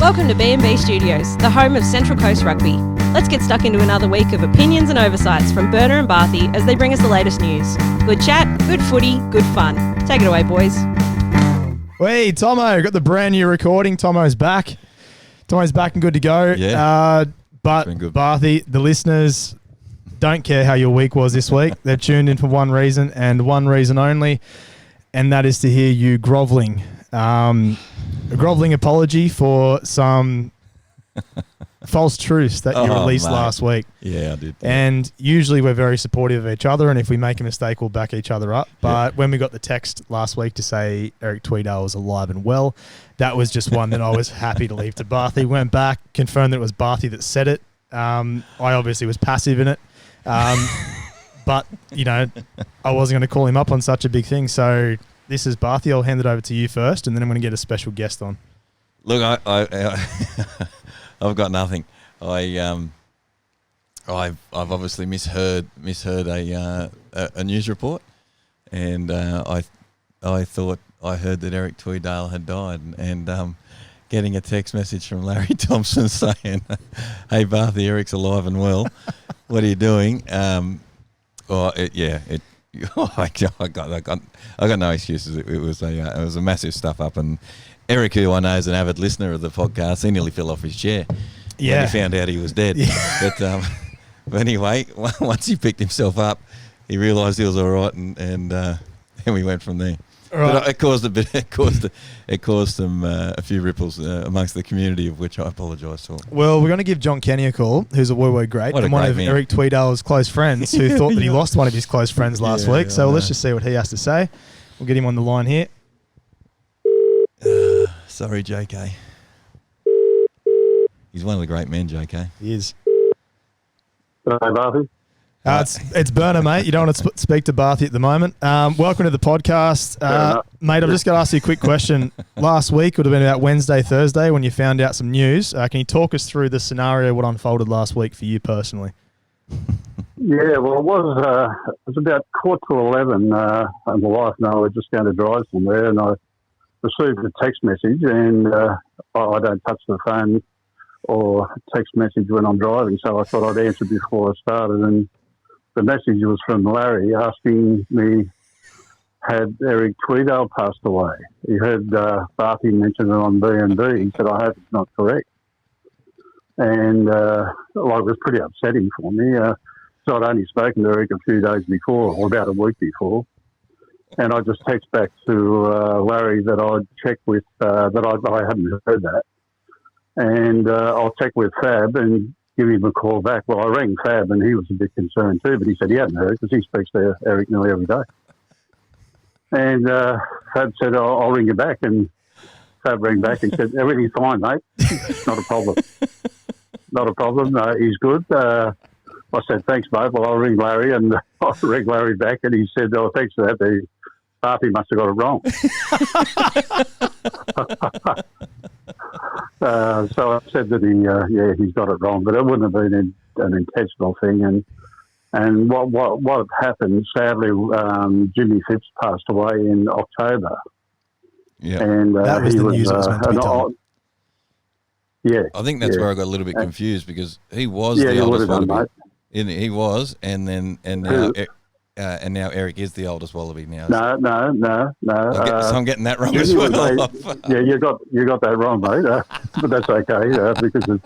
Welcome to BnB Studios, the home of Central Coast Rugby. Let's get stuck into another week of opinions and oversights from Berner and Bathy as they bring us the latest news. Good chat, good footy, good fun. Take it away, boys. Hey, Tomo, got the brand new recording. Tomo's back. Tomo's back and good to go. Yeah. But Bathy, the listeners don't care how your week was this week. They're tuned in for one reason and one reason only, and that is to hear you grovelling. A grovelling apology for some false truths that you released last week. Yeah, I did. And usually we're very supportive of each other, and if we make a mistake, we'll back each other up. But when we got the text last week to say Eric Tweedale was alive and well, that was just one that I was happy to leave to Bathy. Went back, confirmed that it was Bathy that said it. I obviously was passive in it. But, you know, I wasn't going to call him up on such a big thing. So this is Bathy. I'll hand it over to you first, and then I'm going to get a special guest on. Look, I I've got nothing. I've obviously misheard a news report, and I thought I heard that Eric Tweedale had died, and getting a text message from Larry Thompson saying, "Hey Bathy, Eric's alive and well. What are you doing?" I got no excuses. It was a massive stuff up, and Eric, who I know is an avid listener of the podcast, he nearly fell off his chair when he found out he was dead. Yeah. But anyway, once he picked himself up, he realised he was all right, and we went from there. Right. But it caused a few ripples amongst the community, of which I apologise for. Well, we're going to give John Kenney a call, who's a Woy Woy great, and one of Eric Tweedale's close friends, who thought that he lost one of his close friends last week. So let's just see what he has to say. We'll get him on the line here. Sorry, JK. He's one of the great men, JK. He is. Hi, Bathy. It's Berner, mate. You don't want to speak to Bathy at the moment. Welcome to the podcast. Mate, I'm just going to ask you a quick question. Last week would have been about Wednesday, Thursday, when you found out some news. Can you talk us through the scenario, what unfolded last week for you personally? Yeah, well, it was about 11:15, and my wife and I were just going to drive somewhere, and I received a text message, and I don't touch the phone or text message when I'm driving, so I thought I'd answer before I started, and the message was from Larry asking me, had Eric Tweedale passed away? He heard Bathy mention it on BnB. He said, I hope it's not correct. And it was pretty upsetting for me. So I'd only spoken to Eric a few days before, or about a week before. And I just text back to Larry that I'd check with, that I hadn't heard that. And I'll check with Fab and give him a call back. Well, I rang Fab, and he was a bit concerned too, but he said he hadn't heard because he speaks to Eric nearly every day. And Fab said, I'll ring you back. And Fab rang back and said, everything's fine, mate. Not a problem. Not a problem. He's good. I said, thanks, mate. Well, I'll ring Larry. And I rang Larry back, and he said, oh, thanks for that. The Bathy must have got it wrong. So I said that he's got it wrong, but it wouldn't have been an intentional thing. And what happened? Sadly, Jimmy Phipps passed away in October. Yeah, and that was the news that was meant to be told. Yeah, I think that's where I got a little bit confused because he was the oldest wallaby. He was, and now Eric is the oldest wallaby now. No. So I'm getting that wrong as well. Yeah, you got that wrong, mate. But that's okay because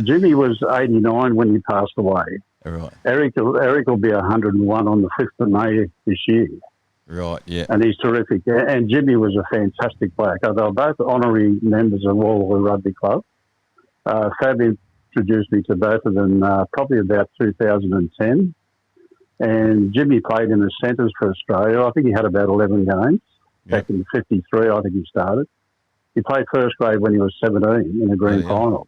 Jimmy was 89 when he passed away. Right. Eric will be 101 on the 5th of May this year. Right. Yeah. And he's terrific. And Jimmy was a fantastic bloke. They were both honorary members of Woy Woy Rugby Club. Fab introduced me to both of them probably about 2010. And Jimmy played in the centres for Australia. I think he had about 11 games. Back in 53, I think he started. He played first grade when he was 17 in a grand final.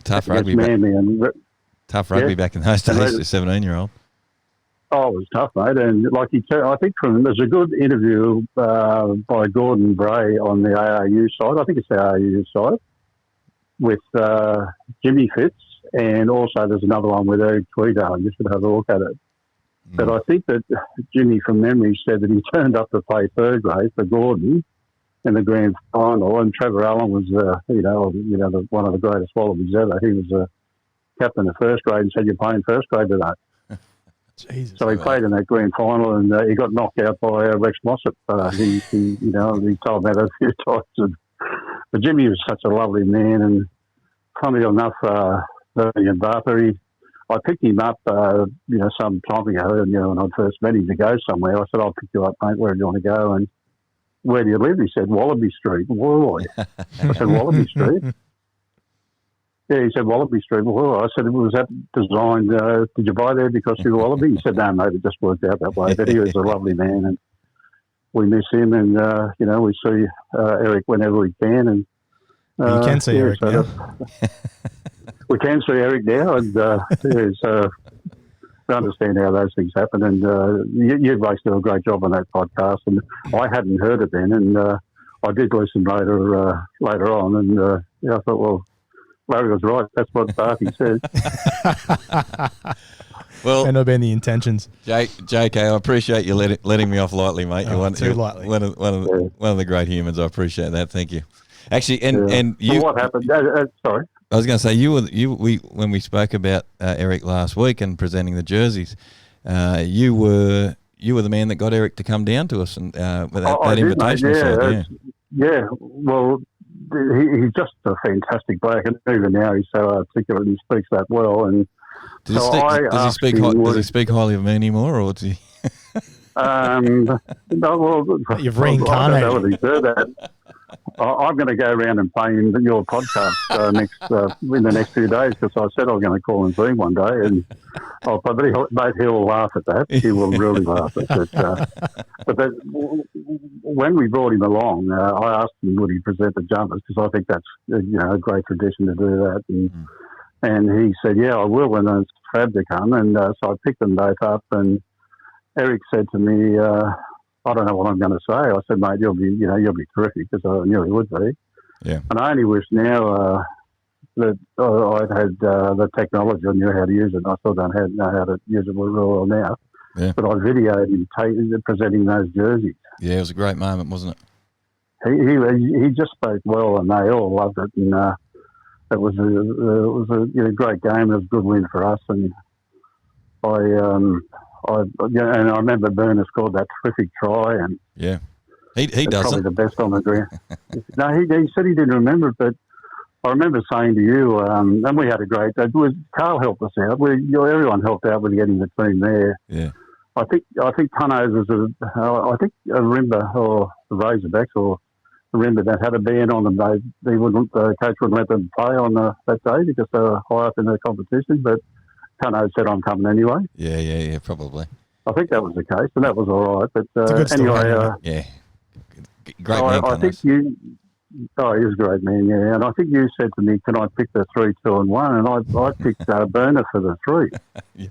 Tough rugby back in those days, the 17-year-old. Oh, it was tough, mate. And like I think there's a good interview by Gordon Bray on the ARU side. I think it's the ARU side with Jimmy Phipps, and also there's another one with Eric Tweedale. You should have a look at it. But I think that Jimmy, from memory, said that he turned up to play third grade for Gordon, in the grand final. And Trevor Allen was, one of the greatest wallabies ever. He was captain of first grade and said, "You're playing first grade today." Jesus. So he played in that grand final, and he got knocked out by Rex Mossop. He told me that a few times. But Jimmy was such a lovely man, and funny enough, in Bathy, I picked him up, some time ago, when I first met him to go somewhere. I said, "I'll pick you up, mate. Where do you want to go?" And "Where do you live?" He said, "Wallaby Street." "Woy Woy." I said, "Wallaby Street?" Yeah, he said, "Wallaby Street." "Well," I said, "Was that designed, did you buy there because you're a Wallaby?" He said, "No, mate, it just worked out that way." But he was a lovely man, and we miss him, and, we see Eric whenever we can. And you can see Eric now. We can see Eric now, and I understand how those things happen. And you guys do a great job on that podcast, and I hadn't heard it then, and I did listen later on, and I thought, well, Larry was right. That's what Bathy said. Well, and have been the intentions. JK, I appreciate you letting me off lightly, mate. You're lightly. One of the great humans. I appreciate that. Thank you. Actually, and you. So what happened? Sorry. I was going to say when we spoke about Eric last week and presenting the jerseys, you were the man that got Eric to come down to us and with that invitation. Yeah. Well, he's just a fantastic bloke, and even now he's so articulate and he speaks that well. And does he speak highly of me anymore, or does he? No, well, you've reincarnated. I don't know whether he's heard that. I'm going to go around and play in your podcast in the next few days, because I said I was going to call and see him one day, and but he'll laugh at that. He will really laugh at that. But when we brought him along, I asked him would he present the jumpers, because I think that's a great tradition to do that, and he said, "Yeah, I will," and it's fab to come, and so I picked them both up, and Eric said to me, "I don't know what I'm going to say." I said, "Mate, you'll be terrific," because I knew he would be. Yeah. And I only wish now that I'd had the technology. I knew how to use it. And I still don't know how to use it real well now. Yeah. But I videoed him presenting those jerseys. Yeah, it was a great moment, wasn't it? He just spoke well, and they all loved it. And it was a great game. It was a good win for us. And and I remember Burner scored that terrific try, and yeah, he does probably the best on the ground. No, he said he didn't remember it, but I remember saying to you, and we had a great. Carl helped us out. Everyone helped out with getting the team there. Yeah, I think Tunnos was I think Rimba or the Razorbacks or Rimba that had a ban on them. The coach wouldn't let them play on that day because they were high up in the competition, but Tunno said, "I'm coming anyway." Yeah, probably. I think that was the case, and that was all right. But anyway, yeah, great man. I think you. Oh, he was a great man, yeah. And I think you said to me, "Can I pick the 3, 2, and 1?" And I picked Burner for the 3. Yeah.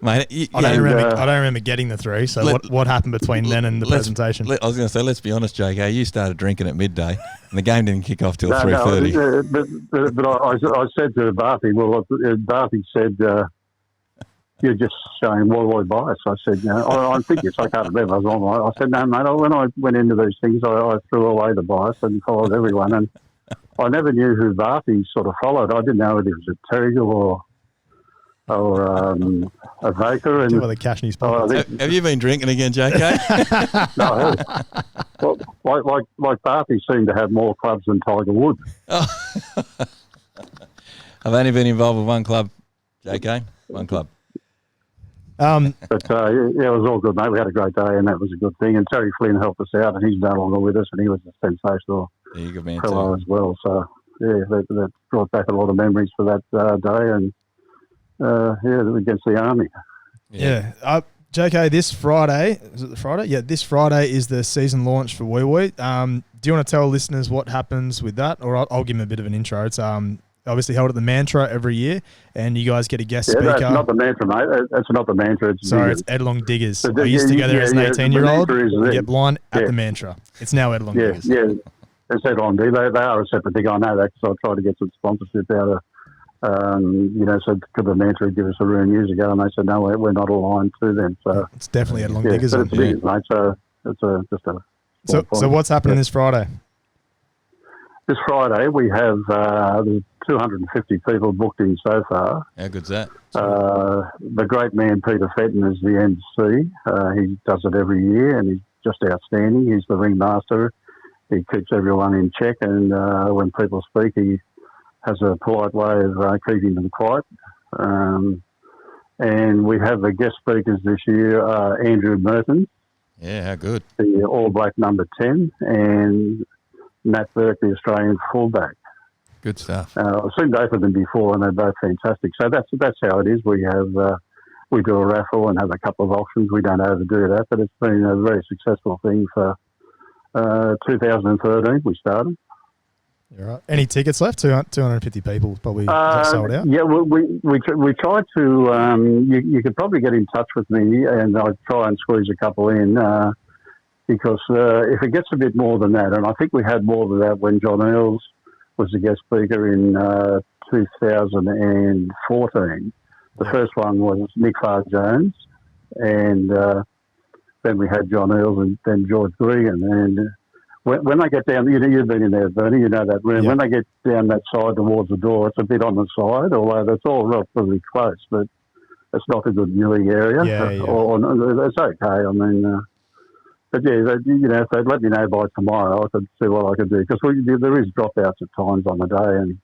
Mate, I don't remember getting the 3. So what happened between then and the presentation? I was going to say, let's be honest, JK. You started drinking at midday, and the game didn't kick off till 3:30. But I said to Bathy, well, Bathy said, "You're just showing Woy Woy bias." I said, I think I can't remember. I said, "No, mate, when I went into these things, I threw away the bias and followed everyone. And I never knew who Bathy sort of followed. I didn't know whether it was a Terrigal or a Vapor." And the cash in his pockets. Have you been drinking again, JK? No. Well, like Bathy seemed to have more clubs than Tiger Woods. Oh. I've only been involved with one club, JK. One club. But it was all good, mate. We had a great day, and that was a good thing. And Terry Flynn helped us out, and he's no longer with us, and he was a sensational fellow as well. So yeah, that brought back a lot of memories for that day, and against the Army. Yeah. JK, this Friday, is it the Friday? Yeah, this Friday is the season launch for Woy Woy. Do you want to tell listeners what happens with that, or I'll give them a bit of an intro? It's obviously held at the Mantra every year, and you guys get a guest speaker. That's not the Mantra, mate. It's not the Mantra. It's Edlong Diggers. I used to go there as an 18-year-old. Get blind at the Mantra. It's now Edlong Diggers. Yeah, it's Edlong Diggers. They are a separate thing. I know that because I tried to get some sponsorship out of, so could the Mantra give us a room years ago, and they said, no, we're not aligned to them. So it's definitely Edlong Diggers. But it's Diggers, mate. So it's just a... So what's happening this Friday? this Friday we have there's 250 people booked in so far. How good's that? The great man Peter Fenton is the MC. He does it every year, and he's just outstanding. He's the ringmaster. He keeps everyone in check, and when people speak, he has a polite way of keeping them quiet. And we have the guest speakers this year, Andrew Merton. Yeah, how good. The All Black number 10, and Matt Burke, the Australian fullback. Good stuff. I've seen both of them before, and they're both fantastic. So that's how it is. We have we do a raffle and have a couple of auctions. We don't overdo that, but it's been a very successful thing for 2013. We started. You're right. Any tickets left? 250 people probably sold out. Yeah, we try to. You could probably get in touch with me, and I'll try and squeeze a couple in. Because if it gets a bit more than that, and I think we had more than that when John Earls was the guest speaker in 2014. The first one was Nick Farr-Jones, and then we had John Earls and then George Gregan. And when they get down, you've been in there, Bernie, you know that room. Yeah. When they get down that side towards the door, it's a bit on the side, although that's all relatively close, but it's not a good viewing area. It's okay. I mean... But yeah, if they'd let me know by tomorrow, I could see what I could do, because there is dropouts at times on the day, and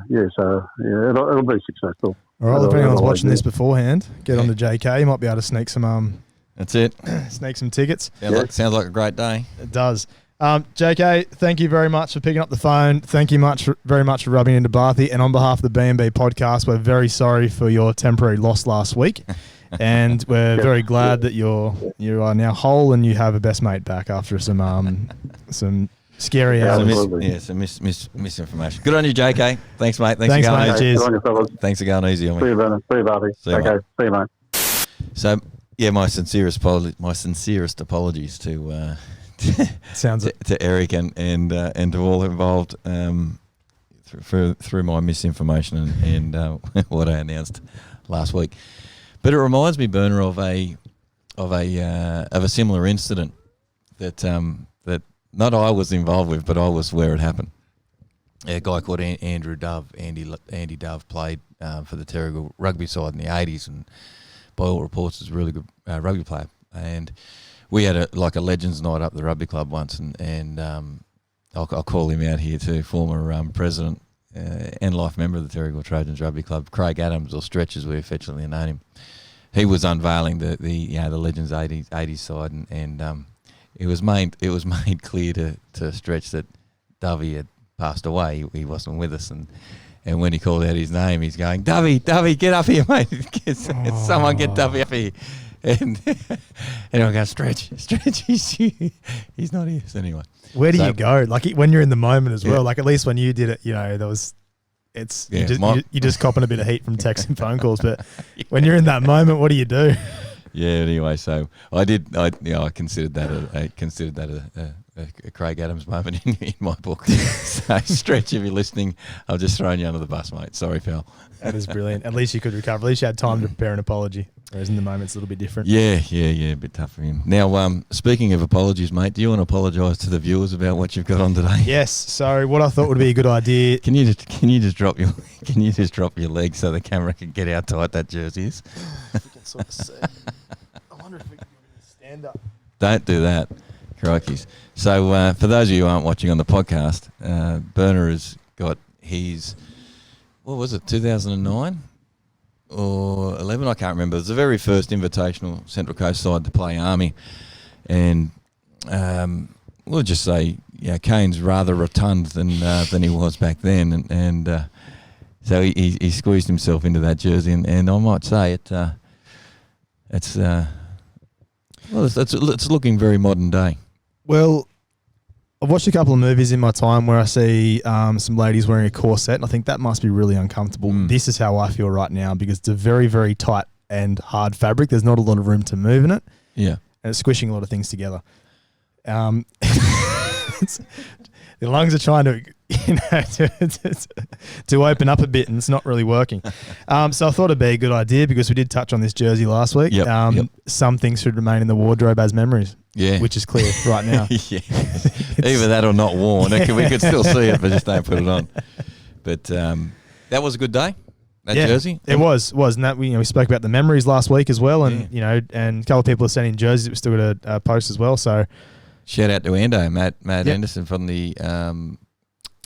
it'll be successful. All right, if anyone's watching this beforehand, get on to JK. You might be able to sneak some. That's it. Sneak some tickets. Sounds like a great day. It does. JK, thank you very much for picking up the phone. Thank you very much for rubbing into Bathy, and on behalf of the BnB podcast, we're very sorry for your temporary loss last week. And we're very glad that you are now whole and you have a best mate back after some scary hours. Some misinformation. Good on you, JK. Thanks, mate. Thanks mate. Easy. Cheers. Good on you, fellas. Thanks for going easy on me. See you, Bathy. Okay, see you, mate. So, yeah, my sincerest apologies to Eric and to all involved through my misinformation and what I announced last week. But it reminds me, Burner, of a similar incident that not I was involved with, but I was where it happened. A guy called Andrew Dove, Andy Dove, played for the Terrigal rugby side in the 80s, and by all reports was a really good rugby player. And we had a Legends Night up at the rugby club once, and I'll call him out here too, former president and life member of the Terrigal Trojans Rugby Club, Craig Adams, or Stretch as we affectionately known him. He was unveiling the Legends 80s side, and it was made clear to Stretch that Dovey had passed away. He wasn't with us, and when he called out his name, he's going, Dovey, get up here, mate! Someone get Dovey up here. And I go, Stretch, he's not here. So anyway, where do you go? Like when you're in the moment as well. Like at least when you did it, there was. You're just copping a bit of heat from texts and phone calls, but when you're in that moment, what do you do? Yeah. Anyway, so I considered that a Craig Adams moment in my book. So Stretch, if you're listening, I've just thrown you under the bus, mate. Sorry, pal. That is brilliant. At least you could recover. At least you had time to prepare an apology. Whereas in the moment, it's a little bit different. Yeah, a bit tough for him. Now, speaking of apologies, mate, do you want to apologise to the viewers about what you've got on today? Yes. So what I thought would be a good idea. Can you just drop your leg so the camera can get how tight that jersey is? We can sort of see. I wonder if we can stand up. Don't do that, crikeys. So for those of you who aren't watching on the podcast, Burner has got his, what was it, 2009? Or 11, I can't remember. It was the very first invitational Central Coast side to play Army, and we'll just say, Kane's rather rotund than he was back then, and so he squeezed himself into that jersey, and I might say it's looking very modern day. Well, I've watched a couple of movies in my time where I see some ladies wearing a corset, and I think that must be really uncomfortable. This is how I feel right now, because it's a very, very tight and hard fabric. There's not a lot of room to move in it. Yeah. And it's squishing a lot of things together. The lungs are trying to open up a bit, and it's not really working. So I thought it'd be a good idea, because we did touch on this jersey last week. Yep. Some things should remain in the wardrobe as memories. Yeah. which is clear right now. Yeah. Either that or not worn. We could still see it, but just don't put it on. But that was a good day. That jersey. It was, and that we spoke about the memories last week as well, and and a couple of people are sending jerseys. We still got a post as well. So shout out to Ando, Matt Anderson from the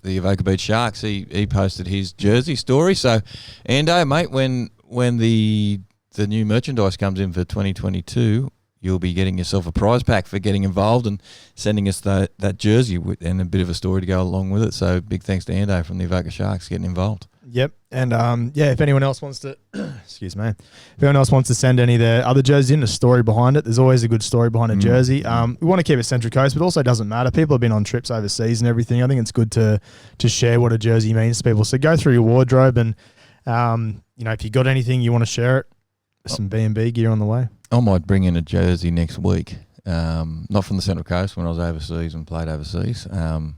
Avoca Beach Sharks. He posted his jersey story. So Ando, mate, when the new merchandise comes in for 2022, you'll be getting yourself a prize pack for getting involved and sending us that jersey and a bit of a story to go along with it. So big thanks to Ando from the Avoca Sharks getting involved. Yep, and if anyone else wants to, excuse me, if anyone else wants to send any of their other jerseys in, a story behind it. There's always a good story behind a jersey. We want to keep it Central Coast, but also doesn't matter. People have been on trips overseas and everything. I think it's good to share what a jersey means to people. So go through your wardrobe and if you got anything you want to share it, there's some BnB gear on the way. I might bring in a jersey next week. Not from the Central Coast when I was overseas and played overseas. And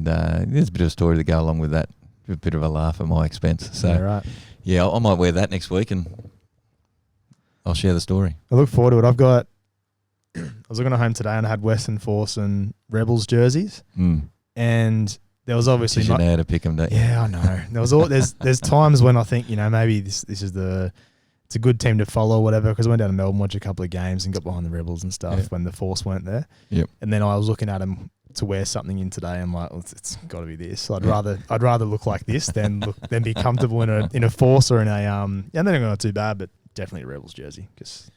there's a bit of a story to go along with that. A bit of a laugh at my expense. So, I might wear that next week and I'll share the story. I look forward to it. I was looking at home today and I had Western Force and Rebels jerseys. And there was obviously you know how to pick them, don't you? Yeah, I know. There's times when I think, maybe this is it's a good team to follow or whatever, because I went down to Melbourne, watched a couple of games and got behind the Rebels and stuff when the Force weren't there. Yep. And then I was looking at them to wear something in today. I'm like, it's got to be this. I'd rather look like this than be comfortable in a Force or in a and they're not too bad, but definitely a Rebels jersey, because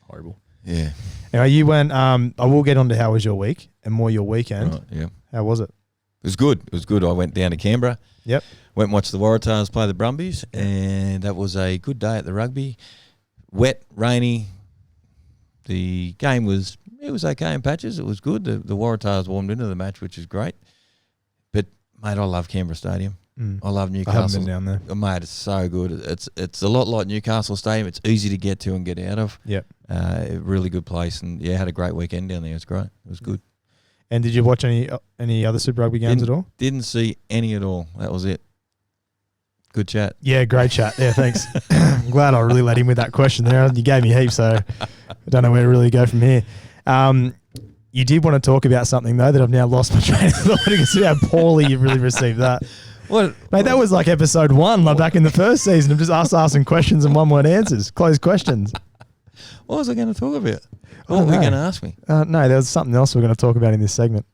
horrible. Yeah. Anyway, you went. I will get on to how was your week and more your weekend. Right, yeah. How was it? It was good. I went down to Canberra. Yep. Went and watched the Waratahs play the Brumbies, and that was a good day at the rugby. Wet, rainy. The game was okay in patches. It was good. The Waratahs warmed into the match, which is great. But mate, I love Canberra Stadium. I love Newcastle. I haven't been down there. Oh, mate, it's so good. It's a lot like Newcastle Stadium. It's easy to get to and get out of. Yep. Really good place, and had a great weekend down there. It's great. It was good. And did you watch any other Super Rugby games at all? Didn't see any at all. That was it. Good chat. Yeah, great chat. Yeah, thanks. I'm glad I really let him with that question there. You gave me heaps, so I don't know where to really go from here. You did want to talk about something, though, that I've now lost my train of thought. You can see how poorly you really received that. What? Mate, that was like episode 1, like back in the first season of just us asking questions and one-word answers, closed questions. What was I going to talk about? What were you going to ask me? No, there was something else we we're going to talk about in this segment.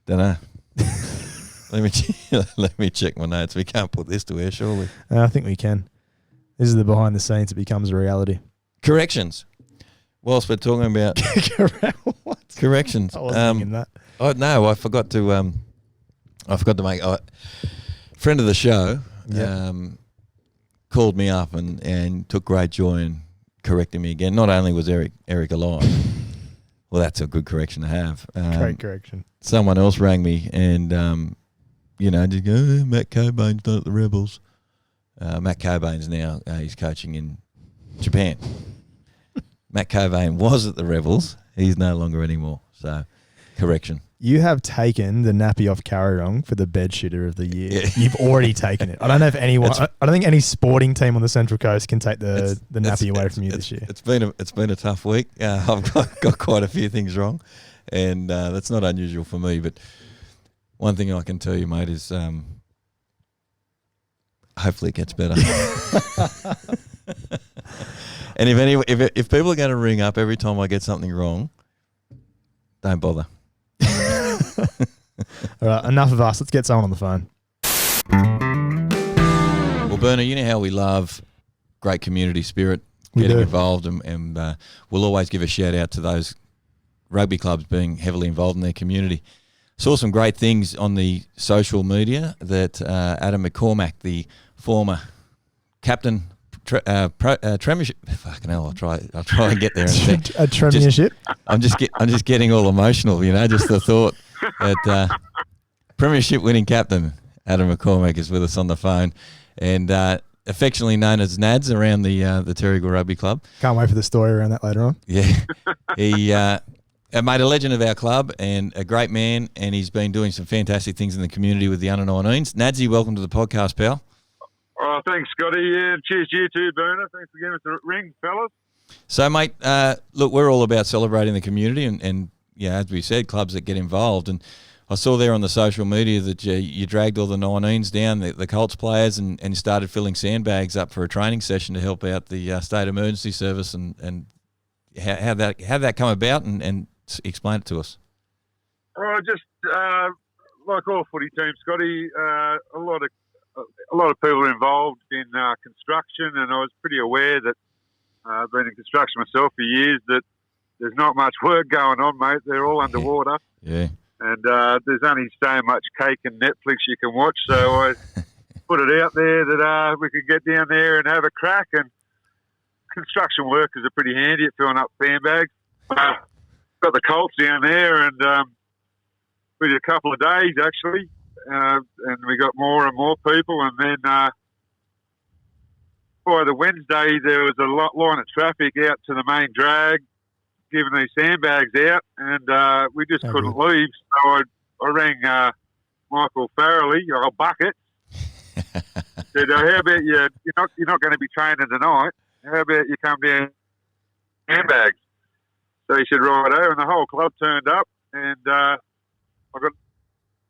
Don't know. Let me check my notes. We can't put this to air, surely. I think we can. This is the behind the scenes. It becomes a reality. Corrections. Whilst we're talking about what? Corrections. I wasn't thinking that. No, I forgot to make a friend of the show. Called me up and took great joy in correcting me again. Not only was Eric alive. Well, that's a good correction to have. Great correction. Someone else rang me and, just go, Matt Cobain's not at the Rebels. Matt Cobain's now, he's coaching in Japan. Matt Cobain was at the Rebels. He's no longer anymore. So, correction. You have taken the nappy off Carrierong for the bed shitter of the year. Yeah. You've already taken it. I don't know if anyone. I don't think any sporting team on the Central Coast can take the nappy away from you this year. It's been a tough week. I've got quite a few things wrong, and that's not unusual for me. But one thing I can tell you, mate, is hopefully it gets better. And if people are going to ring up every time I get something wrong, don't bother. All right, enough of us. Let's get someone on the phone. Well, Berner, you know how we love great community spirit, getting involved, and we'll always give a shout out to those rugby clubs being heavily involved in their community. Saw some great things on the social media that Adam McCormack, the former captain, premiership. Fucking hell! I'll try and get there. A premiership. I'm just getting all emotional. Just the thought that premiership winning captain Adam McCormack is with us on the phone, and affectionately known as Nads around the Terrigal Rugby Club. Can't wait for the story around that later on. Yeah, he made a legend of our club and a great man, and he's been doing some fantastic things in the community with the under-19s. Nadsy, welcome to the podcast, pal. Oh, thanks, Scotty. Yeah, cheers to you too, Berner. Thanks for giving us a ring, fellas. So, mate, look, we're all about celebrating the community and yeah, as we said, clubs that get involved. And I saw there on the social media that you dragged all the 19s down, the Colts players, and started filling sandbags up for a training session to help out the state emergency service. And how that come about, and explain it to us. Well, just like all footy teams, Scotty, a lot of people are involved in construction, and I was pretty aware that I've been in construction myself for years, that there's not much work going on, mate. They're all underwater. Yeah. And there's only so much cake and Netflix you can watch, so I put it out there that we could get down there and have a crack. And construction workers are pretty handy at filling up sandbags. Got the Colts down there, and we did a couple of days, actually, and we got more and more people. And then by the Wednesday, there was a line of traffic out to the main drag, giving these sandbags out, and we just couldn't leave. So I rang Michael Farrelly, or Bucket, said, how about you're not going to be training tonight, how about you come down sandbags? So he said, righto, and the whole club turned up, and I got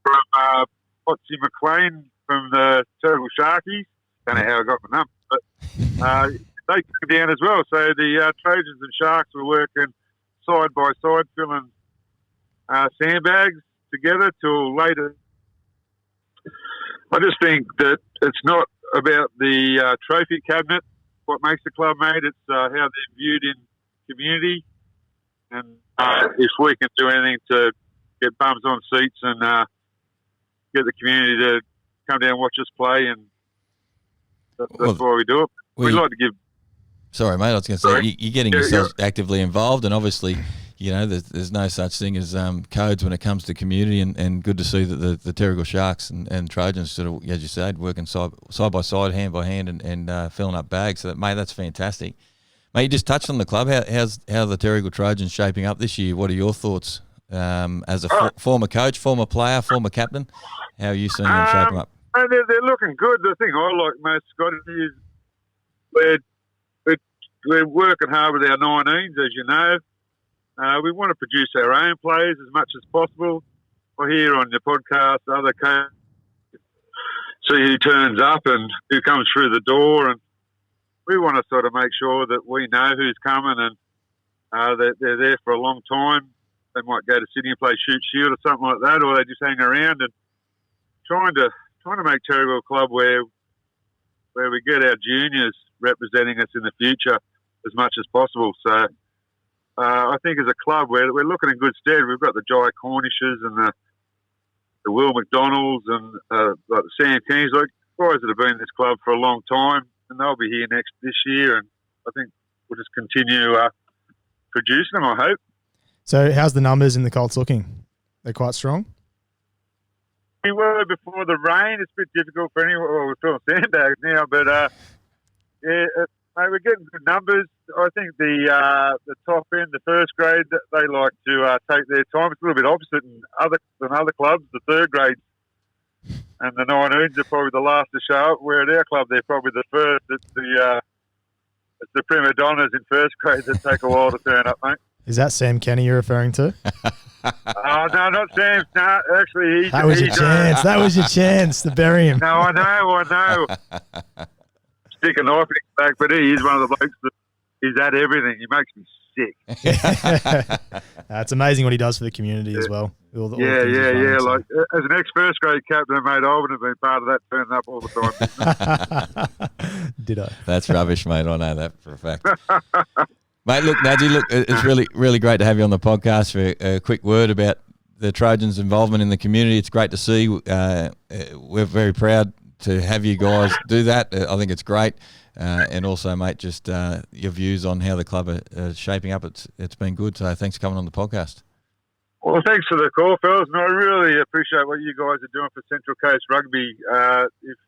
from Potsy McLean from the Terrigal Sharkies. Don't know how I got my number, but they came down as well. So the Trojans and Sharks were working side by side, filling sandbags together till later. I just think that it's not about the trophy cabinet, what makes the club, mate. It's how they're viewed in community. And if we can do anything to get bums on seats and get the community to come down and watch us play, and that's why we do it. We'd like to give... Sorry, mate, I was going to say, you're getting yourself actively involved, and obviously, there's no such thing as codes when it comes to community, and good to see that the Terrigal Sharks and Trojans sort of, as you said, working side by side, hand by hand, and filling up bags. So, mate, that's fantastic. Mate, you just touched on the club. How the Terrigal Trojans shaping up this year? What are your thoughts as a former coach, former player, former captain? How are you seeing them shaping up? They're looking good. The thing I like most, Scotty, is we're working hard with our 19s, as you know. We want to produce our own players as much as possible. I hear on your podcast other coaches see who turns up and who comes through the door, and we want to sort of make sure that we know who's coming and they're there for a long time. They might go to Sydney and play shoot shield or something like that, or they just hang around, and trying to make Terrigal a club where we get our juniors representing us in the future as much as possible. So I think as a club we're looking in good stead. We've got the Jai Cornishes and the Will McDonalds and like the Sam Kenneys, like guys that have been in this club for a long time, and they'll be here this year, and I think we'll just continue producing them, I hope. So how's the numbers in the Colts looking? They're quite strong? We were before the rain. It's a bit difficult for anyone. Well, we're filling sandbags now, but mate, we're getting good numbers. I think the top end, the first grade, they like to take their time. It's a little bit opposite than other clubs. The third grades and the 19s are probably the last to show up. Where at our club, they're probably the first. It's the prima donnas in first grade that take a while to turn up, mate. Is that Sam Kenny you're referring to? Oh, no, not Sam. No, actually, that was your chance. That was your chance to bury him. No, I know. Stick a knife in his back, but he is one of the blokes that is at everything. He makes me sick. It's amazing what he does for the community as well. Yeah. Like as an ex-first grade captain, mate, I wouldn't have been part of that turning up all the time. Ditto. That's rubbish, mate. I know that for a fact. Mate, look, Nadji, it's really, really great to have you on the podcast for a quick word about the Trojans' involvement in the community. It's great to see. We're very proud to have you guys do that. I think it's great. And also, mate, just your views on how the club are shaping up. It's been good. So thanks for coming on the podcast. Well, thanks for the call, fellas. And I really appreciate what you guys are doing for Central Coast Rugby. It's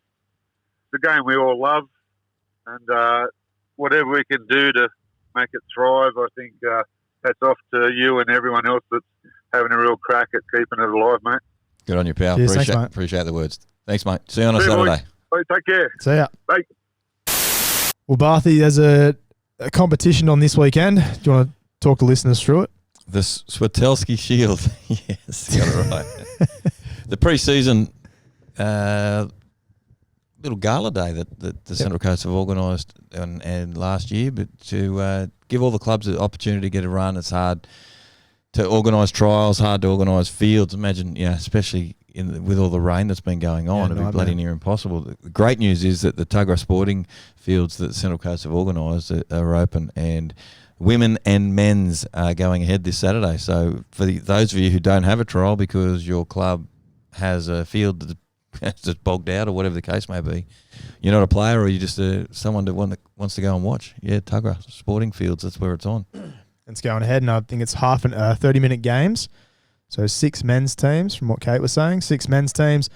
a game we all love. And whatever we can do to make it thrive, I think hats off to you and everyone else that's having a real crack at keeping it alive, mate. Good on you, pal. Cheers, appreciate the words. Thanks, mate. See you on a Saturday. Boys. Take care. See ya. Bye. Well, Bathy, there's a a competition on this weekend. Do you want to talk the listeners through it? The Swatelski Shield. Yes, got it right. The pre-season little gala day that the Central Coast have organised and last year, but to give all the clubs the opportunity to get a run. It's hard to organise trials, hard to organise fields. Imagine, especially with all the rain that's been going on, it'd be bloody near impossible. The great news is that the Tuggerah sporting fields that the Central Coast have organised are open, and women and men's are going ahead this Saturday. So for those of you who don't have a trial because your club has a field that's just bogged out or whatever the case may be, you're not a player or you're just someone that wants to go and watch. Yeah, Tuggerah sporting fields, that's where it's on. It's going ahead, and I think it's 30-minute games. So 6 men's teams, from what Kate was saying. 6 men's teams,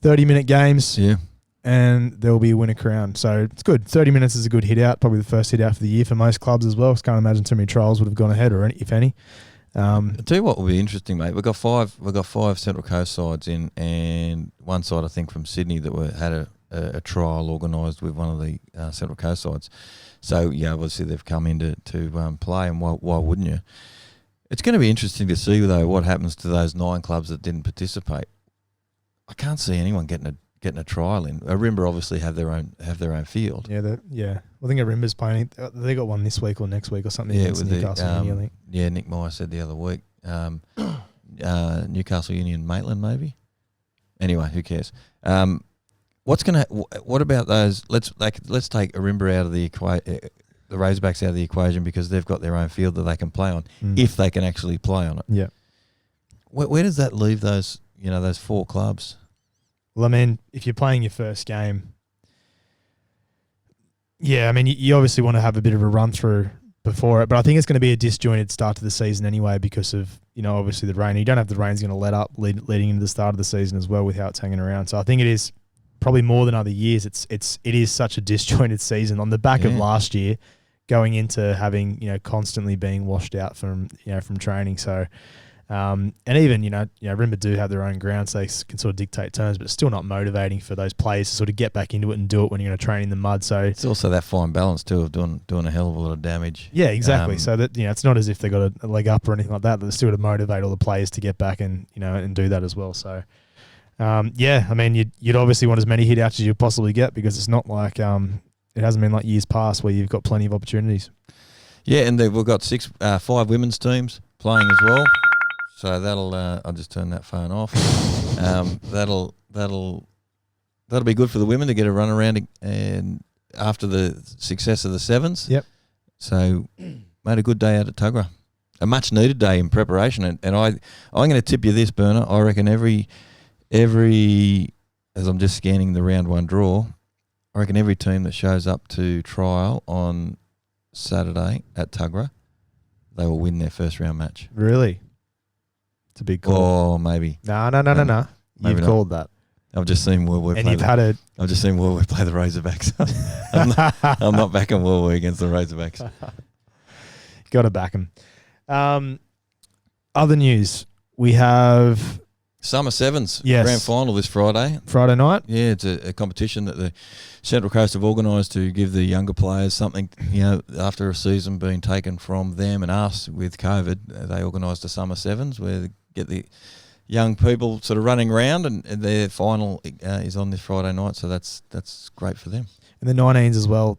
30-minute games. Yeah. And there will be a winner crowned. So it's good. 30 minutes is a good hit out, probably the first hit out for the year for most clubs as well. I can't imagine too many trials would have gone ahead, or any, if any. I'll tell you what will be interesting, mate. We've got five Central Coast sides in, and one side I think from Sydney that had a trial organised with one of the Central Coast sides. So yeah, obviously they've come in to play, and why wouldn't you? It's going to be interesting to see though what happens to those 9 clubs that didn't participate. I can't see anyone getting a trial in. Arimba obviously have their own field. Yeah, I think Arimba's playing. They got one this week or next week or something. Yeah, against with Newcastle Union, I think. Yeah, Nick Meyer said the other week. Newcastle Union Maitland maybe. Anyway, who cares? What about those? Let's take Arimba out of the Razorbacks out of the equation because they've got their own field that they can play on if they can actually play on it. Yeah. Where does that leave those 4 clubs? Well, I mean, if you're playing your first game, yeah, I mean, you obviously want to have a bit of a run through before it, but I think it's going to be a disjointed start to the season anyway because of, obviously the rain. You don't have the rain's going to let up leading into the start of the season as well with how it's hanging around. So I think it is probably more than other years. It is such a disjointed season on the back of last year, going into having constantly being washed out from training. So. And even, Rimba do have their own ground, so they can sort of dictate terms, but it's still not motivating for those players to sort of get back into it and do it when you're going to train in the mud. So it's also that fine balance too of doing a hell of a lot of damage. Yeah, exactly. So that it's not as if they got a leg up or anything like that, but they're still to motivate all the players to get back and and do that as well. So I mean, you'd obviously want as many hit outs as you possibly get because it's not like it hasn't been like years past where you've got plenty of opportunities. Yeah, and we've got 5 women's teams playing as well. So that'll I'll just turn that phone off. That'll be good for the women to get a run around and after the success of the 7s. Yep. So made a good day out at Tuggerah. A much needed day in preparation. And I'm going to tip you this, Burner. I reckon every as I'm just scanning the round 1 draw, I reckon every team that shows up to trial on Saturday at Tuggerah, they will win their first round match. Really? It's a big call. Oh, maybe. No. You've called that. I've just seen Woy Woy play. And you've had it. I've just seen Woy Woy play the Razorbacks. I'm not backing Woy Woy against the Razorbacks. Got to back them. Other news. We have Summer Sevens Yes. grand final this Friday. Friday night. Yeah, it's a competition that the Central Coast have organised to give the younger players something, after a season being taken from them and us with COVID. They organised a Summer Sevens where they get the young people sort of running around and their final is on this Friday night, so that's great for them. And the 19s as well.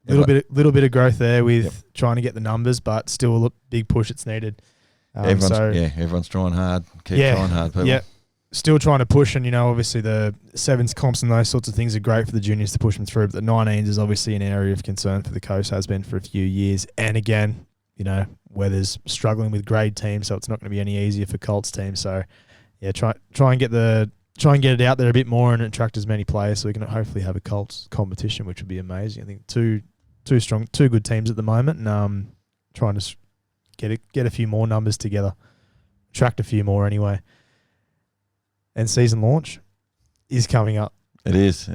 Little bit of growth there with trying to get the numbers, but still a big push it's needed. Everyone's trying hard. Keep trying hard, people. Yeah, still trying to push, and obviously the 7s comps and those sorts of things are great for the juniors to push them through, but the 19s is obviously an area of concern for the coast, has been for a few years. And again, Weather's struggling with grade teams, so it's not going to be any easier for Colts teams. So yeah, try and get it out there a bit more and attract as many players so we can hopefully have a Colts competition, which would be amazing. I think two good teams at the moment, and trying to get a few more numbers together, attract a few more anyway. And season launch is coming up. It is.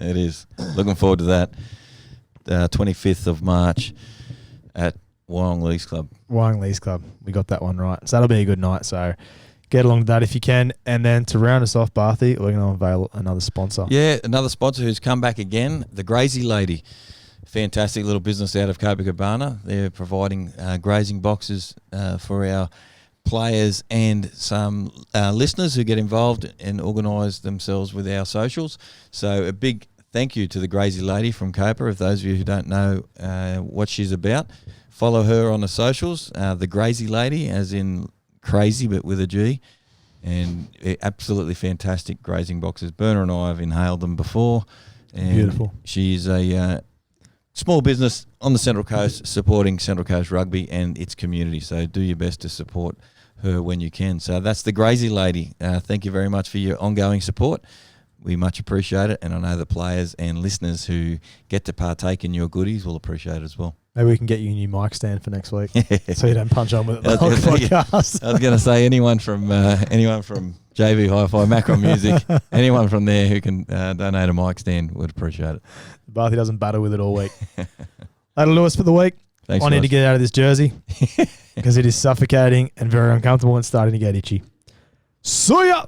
Looking forward to that. 25th of March at Wyong Leagues Club. We got that one right. So that'll be a good night. So get along to that if you can. And then to round us off, Bathy, we're going to unveil another sponsor. Yeah, another sponsor who's come back again, the Grazy Lady. fantastic little business out of Copacabana. They're providing grazing boxes for our players and some listeners who get involved and organise themselves with our socials. So a big thank you to the Grazy Lady from Copa. If those of you who don't know what she's about, follow her on the socials, the Grazy Lady, as in crazy but with a G. And absolutely fantastic grazing boxes. Berner and I have inhaled them before. And beautiful. She's a small business on the Central Coast supporting Central Coast Rugby and its community. So do your best to support her when you can. So that's the Grazy Lady. Thank you very much for your ongoing support. We much appreciate it, and I know the players and listeners who get to partake in your goodies will appreciate it as well. Maybe we can get you a new mic stand for next week, so you don't punch on with it the whole podcast. I was going to say anyone from JV Hi-Fi, Macron Music, anyone from there who can donate a mic stand would appreciate it. Bathy doesn't battle with it all week. That'll do us for the week. Thanks, I need to get out of this jersey because it is suffocating and very uncomfortable and starting to get itchy. See ya!